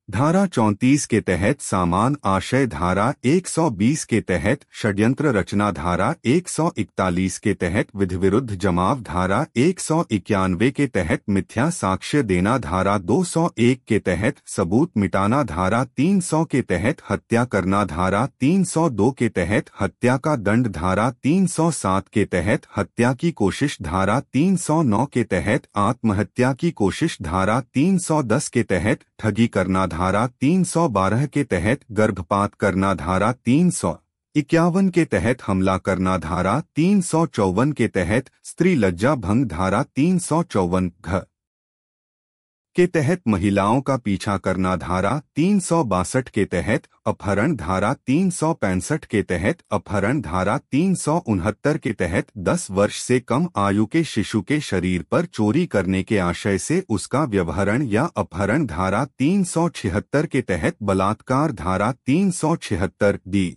धारा 34 के तहत सामान आशय, धारा 120 के तहत षड्यंत्र रचना, धारा 141 के तहत विधिविरुद्ध जमाव, धारा 191 के तहत मिथ्या साक्ष्य देना, धारा 201 के तहत सबूत मिटाना, धारा 300 के तहत हत्या करना, धारा 302 के तहत हत्या का दंड, धारा 307 के तहत हत्या की कोशिश, धारा 309 के तहत आत्महत्या की कोशिश, धारा 310 के तहत ठगी करना, धारा 312 के तहत गर्भपात करना, धारा 351 के तहत हमला करना, धारा 354 के तहत स्त्री लज्जा भंग, धारा 354 घ के तहत महिलाओं का पीछा करना, धारा 362 के तहत अपहरण, धारा 365 के तहत अपहरण, धारा 369 के तहत 10 वर्ष से कम आयु के शिशु के शरीर पर चोरी करने के आशय से उसका व्यवहरण या अपहरण, धारा 376 के तहत बलात्कार, धारा 376 डी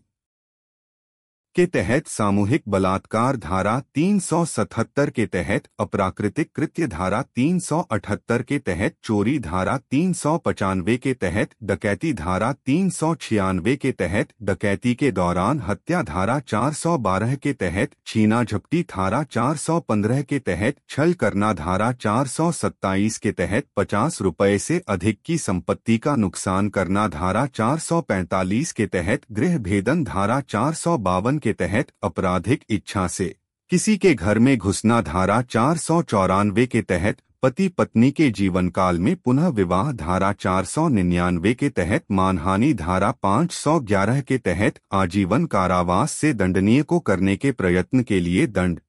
के तहत सामूहिक बलात्कार, धारा 377 के तहत अप्राकृतिक कृत्य, धारा 378 के तहत चोरी, धारा 395 के तहत डकैती, धारा 396 के तहत डकैती के दौरान हत्या, धारा 412 के तहत छीना झपटी, धारा 415 के तहत छल करना, धारा 427 के तहत 50 रुपये से अधिक की संपत्ति का नुकसान करना, धारा 445 के तहत गृह भेदन, धारा 452 के तहत आपराधिक इच्छा से किसी के घर में घुसना, धारा 494 के तहत पति पत्नी के जीवन काल में पुनः विवाह, धारा 499 के तहत मानहानि, धारा 511 के तहत आजीवन कारावास से दंडनीय को करने के प्रयत्न के लिए दंड।